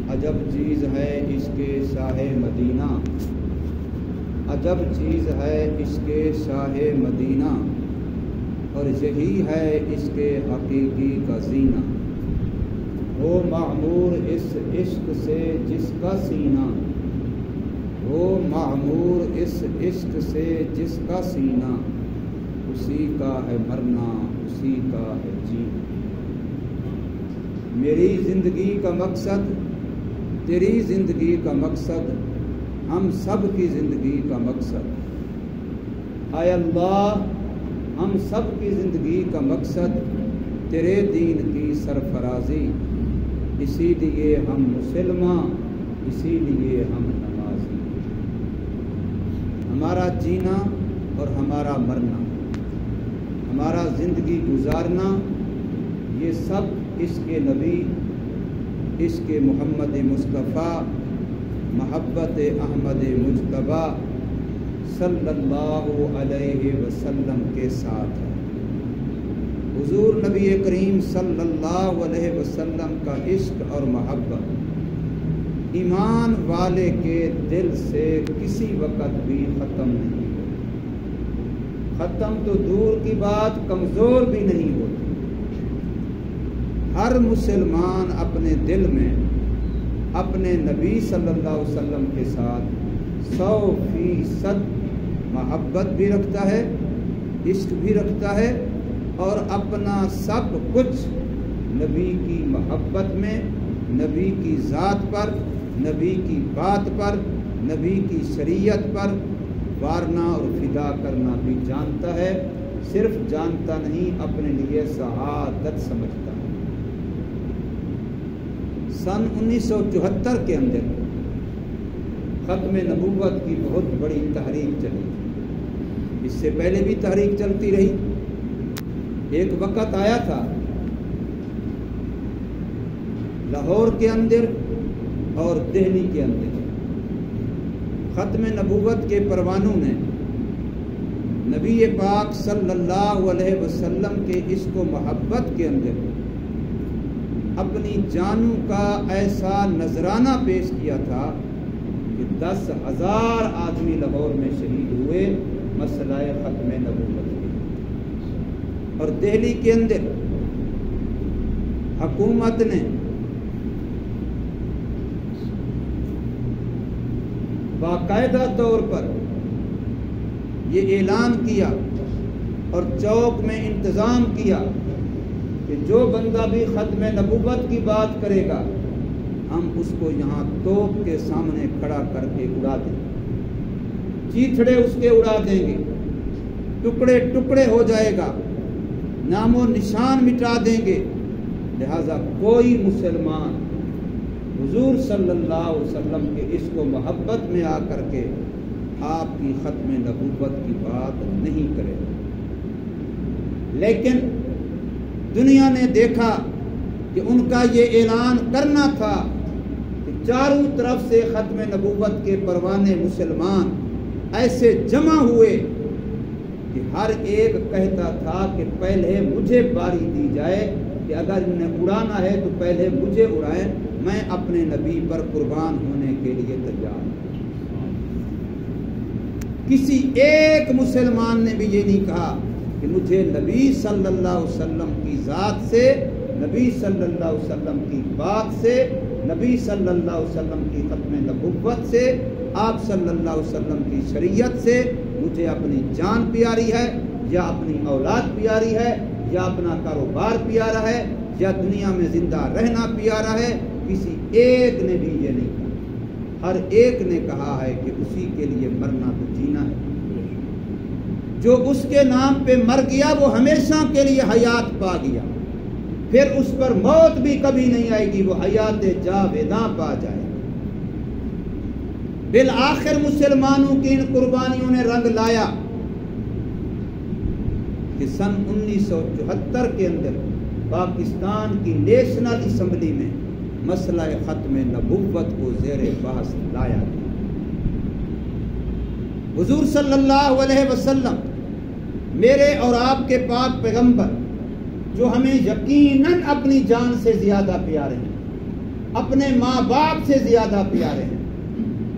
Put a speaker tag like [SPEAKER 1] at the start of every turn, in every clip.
[SPEAKER 1] عجب چیز ہے اس کے شاہ مدینہ، عجب چیز ہے اس کے شاہ مدینہ، اور یہی ہے اس کے حقیقی کا زینہ۔ وہ معمور اس عشق سے جس کا سینہ، وہ معمور اس عشق سے جس کا سینہ، اسی کا ہے مرنا اسی کا ہے جینا۔ میری زندگی کا مقصد، تیری زندگی کا مقصد، ہم سب کی زندگی کا مقصد، اے اللہ ہم سب کی زندگی کا مقصد تیرے دین کی سرفرازی، اسی لیے ہم مسلمان، اسی لیے ہم نمازی۔ ہمارا جینا اور ہمارا مرنا، ہمارا زندگی گزارنا، یہ سب اس کے نبی، اس کے محمد مصطفیٰ، محبت احمد مجتبی صلی اللہ علیہ وسلم کے ساتھ ہے۔ حضور نبی کریم صلی اللہ علیہ وسلم کا عشق اور محبت ایمان والے کے دل سے کسی وقت بھی ختم نہیں ہوتی، ختم تو دور کی بات کمزور بھی نہیں ہوتی۔ ہر مسلمان اپنے دل میں اپنے نبی صلی اللہ علیہ وسلم کے ساتھ 100% محبت بھی رکھتا ہے، عشق بھی رکھتا ہے، اور اپنا سب کچھ نبی کی محبت میں، نبی کی ذات پر، نبی کی بات پر، نبی کی شریعت پر وارنا اور فدا کرنا بھی جانتا ہے۔ صرف جانتا نہیں، اپنے لیے سعادت سمجھتا ہے۔ سن 1974 کے اندر ختم نبوت کی بہت بڑی تحریک چلی، اس سے پہلے بھی تحریک چلتی رہی۔ ایک وقت آیا تھا لاہور کے اندر اور دہلی کے اندر ختم نبوت کے پروانوں نے نبی پاک صلی اللہ علیہ وسلم کے عشق و محبت کے اندر اپنی جانوں کا ایسا نذرانہ پیش کیا تھا کہ 10,000 آدمی لاہور میں شہید ہوئے مسئلہ ختم نبوت کے۔ اور دہلی کے اندر حکومت نے باقاعدہ طور پر یہ اعلان کیا اور چوک میں انتظام کیا کہ جو بندہ بھی ختم نبوت کی بات کرے گا ہم اس کو یہاں توپ کے سامنے کھڑا کر کے اڑا دیں گے، چیتھڑے اس کے اڑا دیں گے، ٹکڑے ٹکڑے ہو جائے گا، نام و نشان مٹا دیں گے۔ لہذا کوئی مسلمان حضور صلی اللہ علیہ وسلم کے عشق و محبت میں آ کر کے آپ کی ختم نبوت کی بات نہیں کرے۔ لیکن دنیا نے دیکھا کہ ان کا یہ اعلان کرنا تھا کہ چاروں طرف سے ختم نبوت کے پروانے مسلمان ایسے جمع ہوئے کہ ہر ایک کہتا تھا کہ پہلے مجھے باری دی جائے کہ اگر انہیں اڑانا ہے تو پہلے مجھے اڑائیں، میں اپنے نبی پر قربان ہونے کے لیے تیار ہوں۔ کسی ایک مسلمان نے بھی یہ نہیں کہا کہ مجھے نبی صلی اللہ علیہ وسلم کی ذات سے، نبی صلی اللہ علیہ وسلم کی بات سے، نبی صلی اللہ علیہ وسلم کی ختم نبوت سے، آپ صلی اللہ علیہ وسلم کی شریعت سے مجھے اپنی جان پیاری ہے، یا اپنی اولاد پیاری ہے، یا اپنا کاروبار پیارا ہے، یا دنیا میں زندہ رہنا پیارا ہے۔ کسی ایک نے بھی یہ نہیں کہا، ہر ایک نے کہا ہے کہ اسی کے لیے مرنا تو جینا ہے۔ جو اس کے نام پہ مر گیا وہ ہمیشہ کے لیے حیات پا گیا، پھر اس پر موت بھی کبھی نہیں آئے گی، وہ حیات جاویداں پا جائے۔ بالآخر مسلمانوں کی ان قربانیوں نے رنگ لایا کہ سن 1974 کے اندر پاکستان کی نیشنل اسمبلی میں مسئلہ ختم نبوت کو زیر بحث لایا گیا۔ حضور صلی اللہ علیہ وسلم میرے اور آپ کے پاک پیغمبر جو ہمیں یقیناً اپنی جان سے زیادہ پیارے ہیں، اپنے ماں باپ سے زیادہ پیارے ہیں،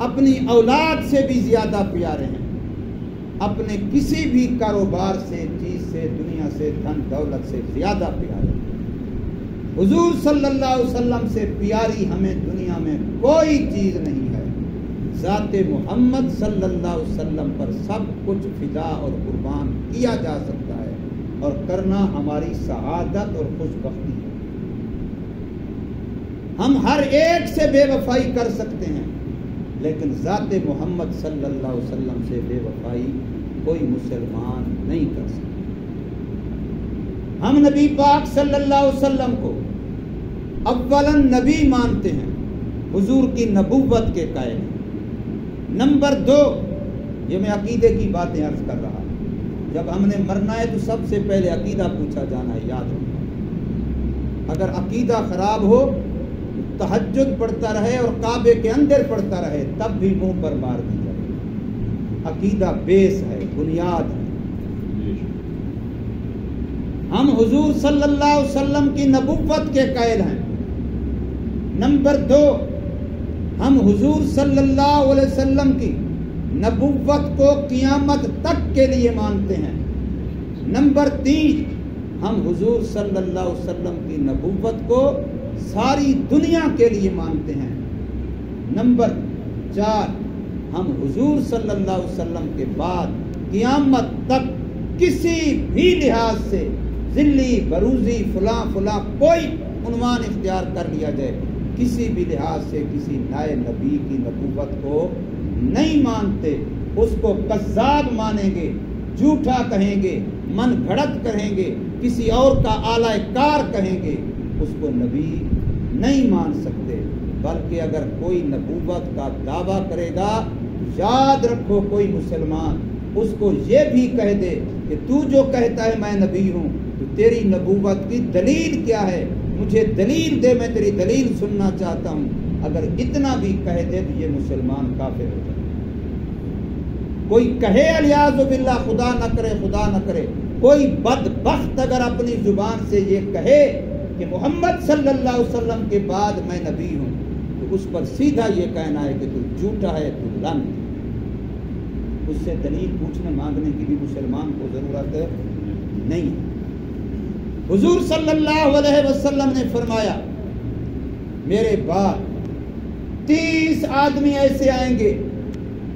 [SPEAKER 1] اپنی اولاد سے بھی زیادہ پیارے ہیں، اپنے کسی بھی کاروبار سے، چیز سے، دنیا سے، دھن دولت سے زیادہ پیارے ہیں۔ حضور صلی اللہ علیہ وسلم سے پیاری ہمیں دنیا میں کوئی چیز نہیں ہے۔ ذات محمد صلی اللہ علیہ وسلم پر سب کچھ فدا اور قربان کیا جا سکتا ہے، اور کرنا ہماری سعادت اور خوش بختی ہے۔ ہم ہر ایک سے بے وفائی کر سکتے ہیں، لیکن ذات محمد صلی اللہ علیہ وسلم سے بے وفائی کوئی مسلمان نہیں کر سکتا۔ ہم نبی پاک صلی اللہ علیہ وسلم کو اولاً نبی مانتے ہیں، حضور کی نبوت کے قائل ہیں۔ نمبر 2، یہ میں عقیدے کی باتیں عرض کر رہا ہوں، جب ہم نے مرنا ہے تو سب سے پہلے عقیدہ پوچھا جانا ہے، یاد رکھنا۔ اگر عقیدہ خراب ہو، تہجد پڑھتا رہے اور کعبے کے اندر پڑھتا رہے، تب بھی منہ پر مار دی جائے۔ عقیدہ بیس ہے، بنیاد ہے۔ ہم حضور صلی اللہ علیہ وسلم کی نبوت کے قائل ہیں۔ نمبر 2، ہم حضور صلی اللہ علیہ وسلم کی نبوت کو قیامت تک کے لیے مانتے ہیں۔ نمبر 3، ہم حضور صلی اللہ علیہ وسلم کی نبوت کو ساری دنیا کے لیے مانتے ہیں۔ نمبر 4، ہم حضور صلی اللہ علیہ وسلم کے بعد قیامت تک کسی بھی لحاظ سے ذلی، بروزی، فلاں فلاں کوئی عنوان اختیار کر لیا جائے، کسی بھی لحاظ سے کسی نئے نبی کی نبوت کو نہیں مانتے، اس کو کذاب مانیں گے، جھوٹا کہیں گے، من گھڑت کہیں گے، کسی اور کا اعلی کار کہیں گے، اس کو نبی نہیں مان سکتے۔ بلکہ اگر کوئی نبوت کا دعویٰ کرے گا، یاد رکھو کوئی مسلمان اس کو یہ بھی کہہ دے کہ تو جو کہتا ہے میں نبی ہوں، تو تیری نبوت کی دلیل کیا ہے، مجھے دلیل دے، میں تیری دلیل سننا چاہتا ہوں، اگر اتنا بھی کہہ دے تو یہ مسلمان کافر ہو جائے۔ کوئی کہے الیاذ باللہ، خدا نہ کرے، خدا نہ کرے، کوئی بدبخت اگر اپنی زبان سے یہ کہے کہ محمد صلی اللہ علیہ وسلم کے بعد میں نبی ہوں، تو اس پر سیدھا یہ کہنا ہے کہ تو جھوٹا ہے، تو لعنت۔ اس سے دلیل پوچھنے مانگنے کی بھی مسلمان کو ضرورت نہیں ہے۔ حضور صلی اللہ علیہ وسلم نے فرمایا، میرے بعد 30 آدمی ایسے آئیں گے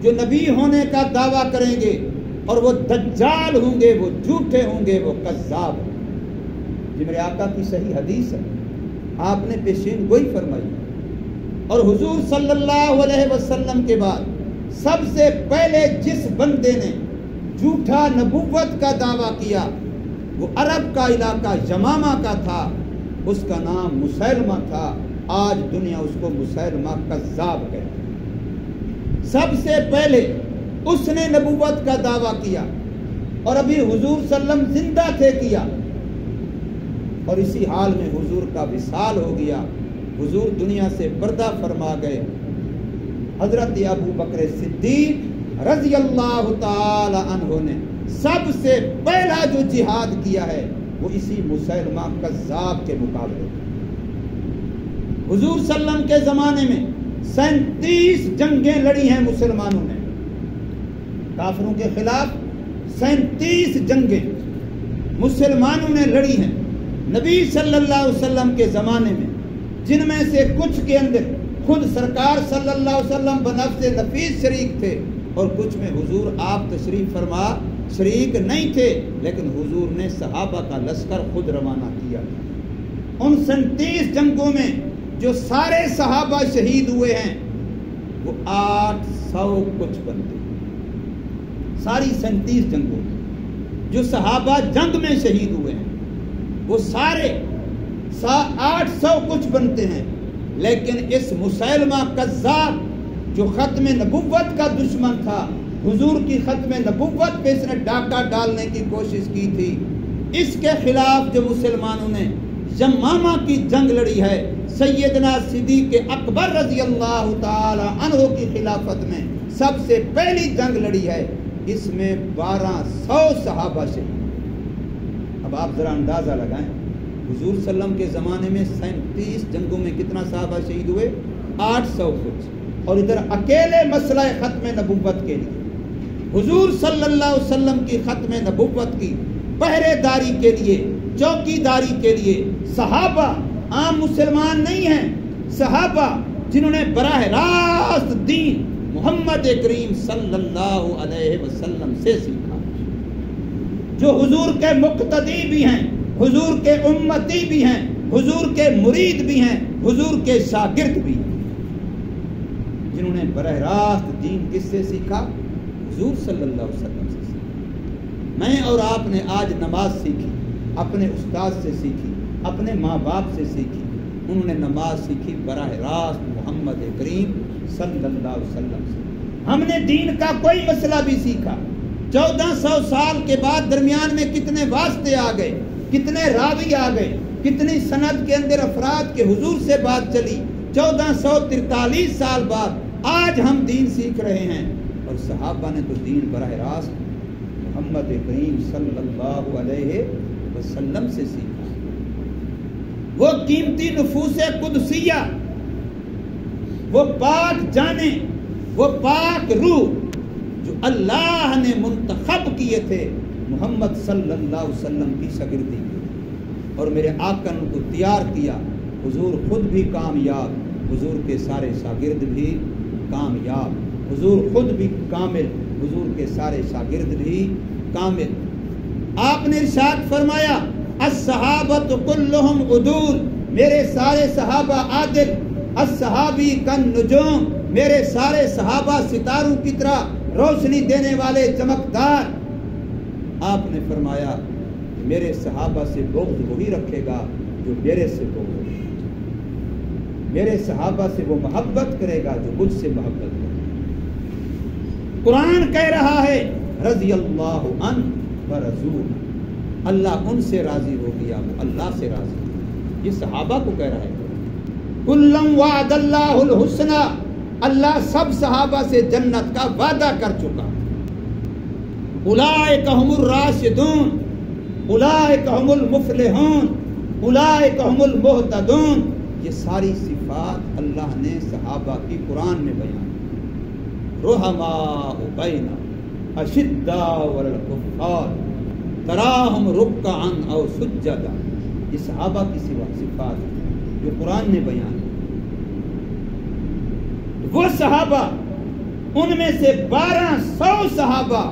[SPEAKER 1] جو نبی ہونے کا دعویٰ کریں گے، اور وہ دجال ہوں گے، وہ جھوٹے ہوں گے، وہ کذاب ہوں گے۔ یہ میرے آقا کی صحیح حدیث ہے، آپ نے پیشین گوئی فرمائی۔ اور حضور صلی اللہ علیہ وسلم کے بعد سب سے پہلے جس بندے نے جھوٹا نبوت کا دعویٰ کیا، وہ عرب کا علاقہ یمامہ کا تھا، اس کا نام مسیلمہ تھا۔ آج دنیا اس کو مسیلمہ کذاب کہتی ہے۔ سب سے پہلے اس نے نبوت کا دعویٰ کیا، اور ابھی حضور صلی اللہ علیہ وسلم زندہ تھے کیا، اور اسی حال میں حضور کا وصال ہو گیا، حضور دنیا سے پردہ فرما گئے۔ حضرت ابو بکر صدیق رضی اللہ تعالی عنہ نے سب سے پہلا جو جہاد کیا ہے وہ اسی مسیلمہ کذاب کے مقابلے۔ حضور صلی اللہ علیہ وسلم کے زمانے میں 37 جنگیں لڑی ہیں مسلمانوں نے، کافروں کے خلاف 37 جنگیں مسلمانوں نے لڑی ہیں نبی صلی اللہ علیہ وسلم کے زمانے میں، جن میں سے کچھ کے اندر خود سرکار صلی اللہ علیہ وسلم بنفس نفیس شریک تھے، اور کچھ میں حضور آپ تشریف فرما شریک نہیں تھے، لیکن حضور نے صحابہ کا لشکر خود روانہ کیا۔ ان 37 جنگوں میں جو سارے صحابہ شہید ہوئے ہیں وہ 800 کچھ بندے، ساری 37 جنگوں میں جو صحابہ جنگ میں شہید ہوئے ہیں وہ سارے 800 کچھ بنتے ہیں۔ لیکن اس مسیلمہ کذاب جو ختم نبوت کا دشمن تھا، حضور کی ختم نبوت پہ اس نے ڈاکہ ڈالنے کی کوشش کی تھی، اس کے خلاف جو مسلمانوں نے یمامہ کی جنگ لڑی ہے، سیدنا صدیق اکبر رضی اللہ تعالی عنہ کی خلافت میں سب سے پہلی جنگ لڑی ہے، اس میں 1200 صحابہ شہید۔ اب آپ ذرا اندازہ لگائیں حضور صلی اللہ علیہ وسلم کے زمانے میں 37 جنگوں میں کتنا صحابہ شہید ہوئے؟ 800 کچھ. اور ادھر اکیلے مسئلہ ختم نبوت کے لیے حضور صلی اللہ علیہ وسلم کی ختم نبوت کی پہرے داری کے لیے، چوکی داری کے لیے صحابہ، عام مسلمان نہیں ہیں، صحابہ جنہوں نے براہ راست دین محمد کریم صلی اللہ علیہ وسلم سے سیکھا، جو حضور کے مقتدی بھی ہیں، حضور کے امتی بھی ہیں، حضور کے مرید بھی ہیں، حضور کے شاگرد بھی ہیں، جنہوں نے براہ راست دین کس سے سیکھا؟ حضور صلی اللہ علیہ وسلم سے سیکھا. میں اور آپ نے آج نماز سیکھی، اپنے استاد سے سیکھی، اپنے ماں باپ سے سیکھی. انہوں نے نماز سیکھی براہ راست محمد کریم صلی اللہ علیہ وسلم سے. ہم نے دین کا کوئی مسئلہ بھی سیکھا. 1400 سال کے بعد درمیان میں کتنے واسطے آ گئے، کتنے راوی آ گئے، کتنی سند کے اندر افراد کے حضور سے بات چلی. 1443 سال بعد آج ہم دین سیکھ رہے ہیں، اور صحابہ نے تو دین براہ راست محمد کریم صلی اللہ علیہ وسلم سے سیکھا. وہ قیمتی نفوس قدسیہ، وہ پاک جانے، وہ پاک روح جو اللہ نے منتخب کیے تھے محمد صلی اللہ علیہ وسلم کی شاگردی، اور میرے آقا نے ان کو تیار کیا. حضور خود بھی کامیاب، حضور کے سارے شاگرد بھی کامیاب، حضور خود بھی کامل، حضور کے سارے شاگرد بھی کامل. آپ نے ارشاد فرمایا الصحابۃ کلہم عدول، میرے سارے صحابہ عادل. الصحابی کالنجوم، میرے سارے صحابہ ستاروں کی طرح روشنی دینے والے چمکدار. آپ نے فرمایا کہ میرے صحابہ سے بغض وہی رکھے گا جو میرے سے بغض رکھے گا، میرے صحابہ سے وہ محبت کرے گا جو مجھ سے محبت کرے گا. قرآن کہہ رہا ہے رضی اللہ عنہ ورضوہ، اللہ ان سے راضی ہو گیا، وہ اللہ سے راضی ہو گیا. یہ صحابہ کو کہہ رہا ہے. کلم وعد اللہ الحسنى، اللہ سب صحابہ سے جنت کا وعدہ کر چکا. اولئک هم الراشدون، اولئک هم المفلحون، اولئک هم المہتدون. یہ ساری صفات اللہ نے صحابہ کی قرآن میں بیان کی. رحماء بینہم اشداء علی الکفار تراہم رکعا او سجدا. یہ صحابہ کی صفات جو قرآن نے بیان کی. وہ صحابہ، ان میں سے 1200 صحابہ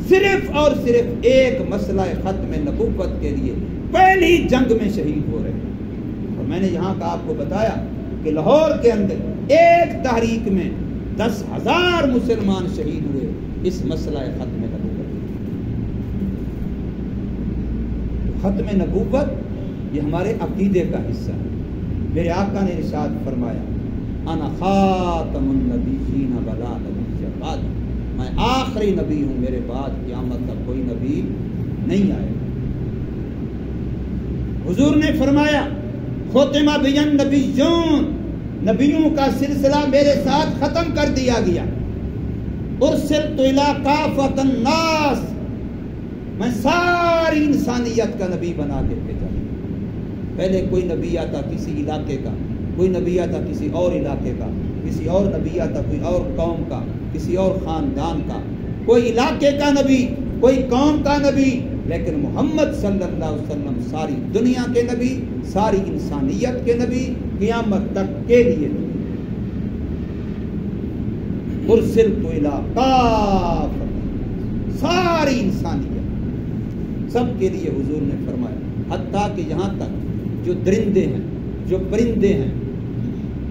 [SPEAKER 1] صرف اور صرف ایک مسئلہ ختم نبوت کے لیے پہلی جنگ میں شہید ہو رہے ہیں. اور میں نے یہاں کا آپ کو بتایا کہ لاہور کے اندر ایک تحریک میں 10,000 مسلمان شہید ہوئے اس مسئلہ ختم نبوت. ختم نبوت یہ ہمارے عقیدے کا حصہ ہے. میرے آقا نے ارشاد فرمایا انا خاتم النبیین ولا نبی بعد، میں آخری نبی ہوں، میرے بعد قیامت تک کوئی نبی نہیں آئے. حضور نے فرمایا ختم بی النبیون، نبیوں کا سلسلہ میرے ساتھ ختم کر دیا گیا. ارسلت الی کافۃ الناس، میں ساری انسانیت کا نبی بنا کے بھیجا. پہلے کوئی نبی آتا کسی علاقے کا، کوئی نبی آتا کسی اور علاقے کا، کسی اور نبی آتا کوئی اور قوم کا، کسی اور خاندان کا، کوئی علاقے کا نبی، کوئی قوم کا نبی. لیکن محمد صلی اللہ علیہ وسلم ساری دنیا کے نبی، ساری انسانیت کے نبی، قیامت تک کے لیے نبی. ارسلت الی کافۃ، ساری انسانیت سب کے لیے حضور نے فرمایا. حتیٰ کہ یہاں تک جو درندے ہیں، جو پرندے ہیں،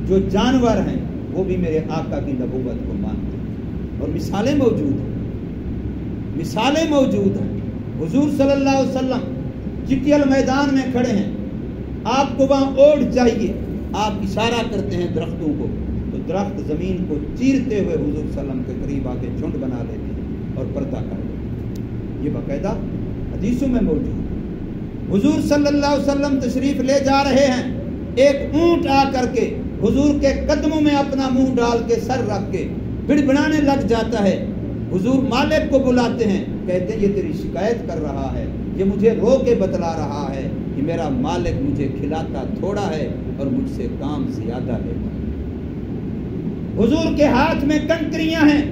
[SPEAKER 1] جو جانور ہیں، وہ بھی میرے آقا کی نبوت کو مانتے ہیں. اور مثالیں موجود ہیں، مثالیں موجود ہیں. حضور صلی اللہ علیہ وسلم چکیل میدان میں کھڑے ہیں، آپ کو وہاں اوٹ چاہیے، آپ اشارہ کرتے ہیں درختوں کو، تو درخت زمین کو چیرتے ہوئے حضور صلی اللہ علیہ وسلم کے قریب آ کے جھنڈ بنا لیتے ہیں اور پردہ کر دیتے ہیں. یہ باقاعدہ حدیثوں میں موجود ہے. حضور صلی اللہ علیہ وسلم تشریف لے جا رہے ہیں، ایک اونٹ آ کر کے حضور کے قدموں میں اپنا منہ ڈال کے سر رکھ کے بڑبڑانے لگ جاتا ہے. حضور مالک کو بلاتے ہیں، کہتے ہیں یہ تیری شکایت کر رہا ہے، یہ مجھے رو کے بتلا رہا ہے کہ میرا مالک مجھے کھلاتا تھوڑا ہے اور مجھ سے کام زیادہ لیتا ہے۔ حضور کے ہاتھ میں کنکریاں ہیں،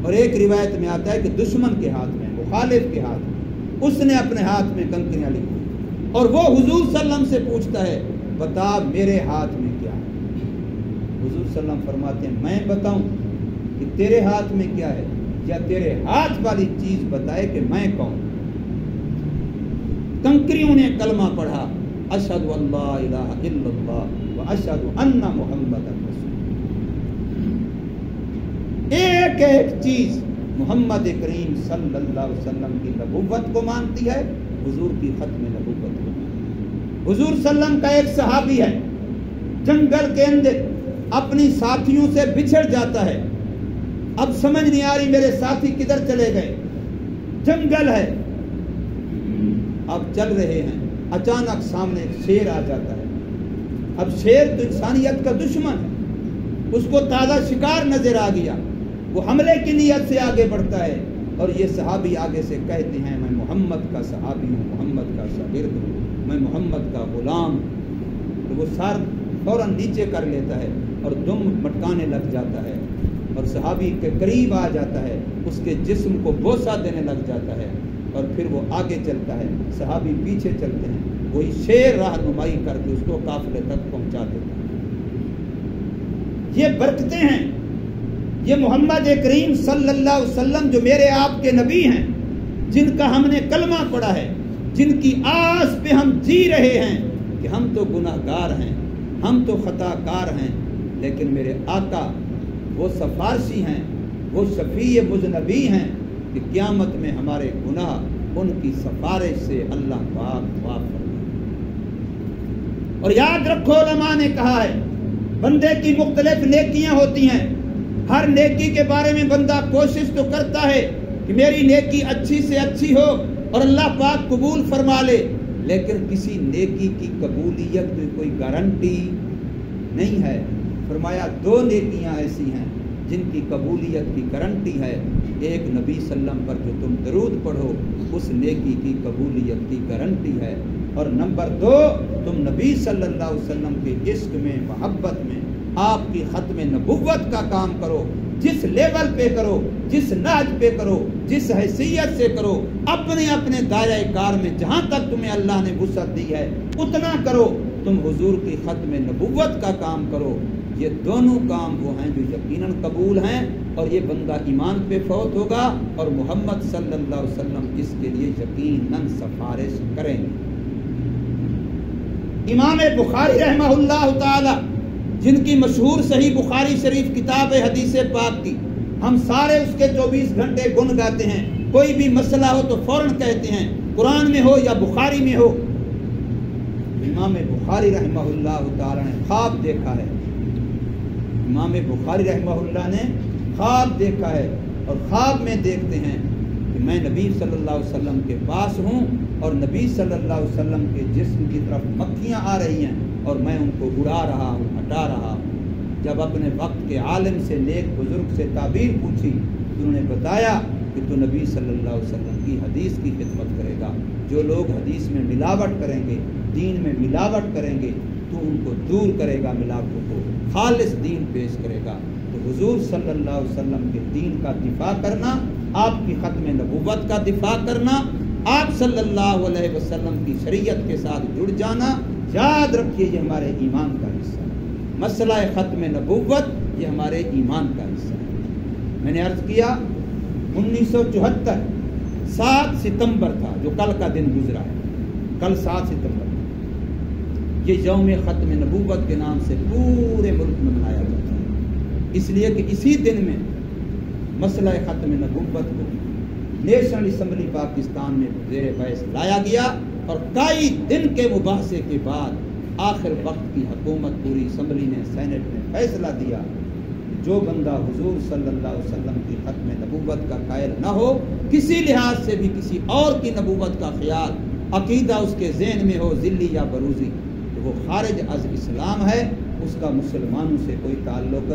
[SPEAKER 1] اور ایک روایت میں آتا ہے کہ دشمن کے ہاتھ میں، مخالف کے ہاتھ میں، اس نے اپنے ہاتھ میں کنکریاں لی اور وہ حضور صلی اللہ علیہ وسلم سے پوچھتا ہے بتا میرے ہاتھ میں کیا ہے؟ حضور صلی اللہ علیہ وسلم فرماتے ہیں میں بتاؤں کہ تیرے ہاتھ میں کیا ہے، یا تیرے ہاتھ والی چیز بتائے کہ میں کون؟ کنکریوں نے کلمہ پڑھا، اشہد ان لا الہ الا اللہ و اشہد ان محمد رسول اللہ۔ ایک ایک چیز محمد کریم صلی اللہ علیہ وسلم کی نبوت کو مانتی ہے، حضور کی ختم نبوت کو۔ حضور صلی اللہ علیہ وسلم کا ایک صحابی ہے، جنگل کے اندر اپنی ساتھیوں سے بچھڑ جاتا ہے، اب سمجھ نہیں آ رہی میرے ساتھی کدھر چلے گئے، جنگل ہے، اب چل رہے ہیں، اچانک سامنے ایک شیر آ جاتا ہے۔ اب شیر تو انسانیت کا دشمن ہے، اس کو تازہ شکار نظر آ گیا، وہ حملے کی نیت سے آگے بڑھتا ہے، اور یہ صحابی آگے سے کہتے ہیں میں محمد کا صحابی ہوں، محمد کا شاگرد ہوں، میں محمد کا غلام۔ تو وہ سر فوراً نیچے کر لیتا ہے اور دم مٹکانے لگ جاتا ہے، اور صحابی کے قریب آ جاتا ہے، اس کے جسم کو بوسہ دینے لگ جاتا ہے، اور پھر وہ آگے چلتا ہے، صحابی پیچھے چلتے ہیں، وہی شیر رہنمائی کر کے اس کو قافلے تک پہنچا دیتا ہے۔ یہ برکتیں ہیں، یہ محمد کریم صلی اللہ علیہ وسلم جو میرے آپ کے نبی ہیں، جن کا ہم نے کلمہ پڑھا ہے، جن کی آس پہ ہم جی رہے ہیں کہ ہم تو گناہ گار ہیں، ہم تو خطا کار ہیں، لیکن میرے آقا وہ سفارشی ہیں، وہ شفیع مذنبی ہیں کہ قیامت میں ہمارے گناہ ان کی سفارش سے اللہ پاک معاف فرمائے۔ اور یاد رکھو علماء نے کہا ہے بندے کی مختلف نیکیاں ہوتی ہیں، ہر نیکی کے بارے میں بندہ کوشش تو کرتا ہے کہ میری نیکی اچھی سے اچھی ہو اور اللہ پاک قبول فرما لے، لیکن کسی نیکی کی قبولیت کی کوئی گارنٹی نہیں ہے۔ فرمایا دو نیکیاں ایسی ہیں جن کی قبولیت کی گارنٹی ہے، ایک نبی صلی اللہ علیہ وسلم پر جو تم درود پڑھو اس نیکی کی قبولیت کی گارنٹی ہے، اور نمبر دو تم نبی صلی اللہ علیہ وسلم کے عشق میں، محبت میں آپ کی ختم نبوت کا کام کرو، جس لیول پہ کرو، جس نہج پہ کرو، جس حیثیت سے کرو، اپنے اپنے دائرہ کار میں جہاں تک تمہیں اللہ نے وسعت دی ہے اتنا کرو، تم حضور کی ختم نبوت کا کام کرو۔ یہ دونوں کام وہ ہیں جو یقیناً قبول ہیں، اور یہ بندہ ایمان پہ فوت ہوگا اور محمد صلی اللہ علیہ وسلم اس کے لیے یقیناً سفارش کریں گے۔ امام بخاری رحمہ اللہ تعالی جن کی مشہور صحیح بخاری شریف کتاب حدیث پاک کی، ہم سارے اس کے 24 گھنٹے گن گاتے ہیں، کوئی بھی مسئلہ ہو تو فوراً کہتے ہیں، قرآن میں ہو یا بخاری میں ہو۔ امام بخاری رحمہ اللہ تعالی نے خواب دیکھا ہے، امام بخاری رحمہ اللہ نے خواب دیکھا ہے، اور خواب میں دیکھتے ہیں کہ میں نبی صلی اللہ علیہ وسلم کے پاس ہوں اور نبی صلی اللہ علیہ وسلم کے جسم کی طرف مکھیاں آ رہی ہیں اور میں ان کو اڑا رہا ہوں، ہٹا رہا ہوں۔ جب اپنے وقت کے عالم سے، نیک بزرگ سے تعبیر پوچھی تو انہوں نے بتایا کہ تو نبی صلی اللہ علیہ وسلم کی حدیث کی خدمت کرے گا، جو لوگ حدیث میں ملاوٹ کریں گے، دین میں ملاوٹ کریں گے، تو ان کو دور کرے گا، ملاوٹوں کو خالص دین پیش کرے گا۔ تو حضور صلی اللہ علیہ وسلم کے دین کا دفاع کرنا، آپ کی ختم نبوت کا دفاع کرنا، آپ صلی اللہ علیہ وسلم کی شریعت کے ساتھ جڑ جانا، یاد رکھیے یہ ہمارے ایمان کا حصہ ہے۔ مسئلہ ختم نبوت یہ ہمارے ایمان کا حصہ ہے۔ میں نے عرض کیا 1974 7 ستمبر تھا، جو کل کا دن گزرا ہے، کل 7 ستمبر یہ یوم ختم نبوت کے نام سے پورے ملک میں منایا جاتا ہے، اس لیے کہ اسی دن میں مسئلہ ختم نبوت کو نیشنل اسمبلی پاکستان میں زیر بحث لایا گیا، اور کئی دن کے مباحثے کے بعد آخر وقت کی حکومت، پوری اسمبلی نے، سینٹ نے فیصلہ دیا جو بندہ حضور صلی اللہ علیہ وسلم کی ختم نبوت کا قائل نہ ہو، کسی لحاظ سے بھی کسی اور کی نبوت کا خیال، عقیدہ اس کے ذہن میں ہو، ذلی یا بروزی، تو وہ خارج از اسلام ہے، اس کا مسلمانوں سے کوئی تعلق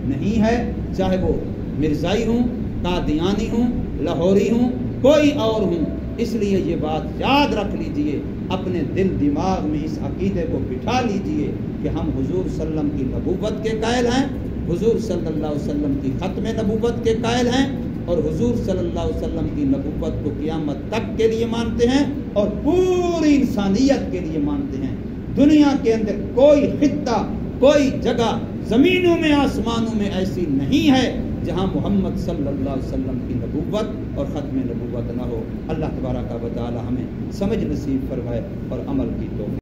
[SPEAKER 1] نہیں ہے، چاہے وہ مرزائی ہوں، قادیانی ہوں، لاہوری ہوں، کوئی اور ہوں، اس لیے یہ بات یاد رکھ لیجئے، اپنے دل دماغ میں اس عقیدے کو بٹھا لیجئے کہ ہم حضور صلی اللہ علیہ وسلم کی نبوت کے قائل ہیں، حضور صلی اللہ علیہ وسلم کی ختم نبوت کے قائل ہیں، اور حضور صلی اللہ علیہ وسلم کی نبوت کو قیامت تک کے لیے مانتے ہیں اور پوری انسانیت کے لیے مانتے ہیں۔ دنیا کے اندر کوئی خطہ، کوئی جگہ زمینوں میں آسمانوں میں ایسی نہیں ہے جہاں محمد صلی اللہ علیہ وسلم کی نبوت اور ختم نبوت نہ ہو۔ اللہ تبارک و تعالی ہمیں سمجھ نصیب فرمائے اور عمل کی توفیق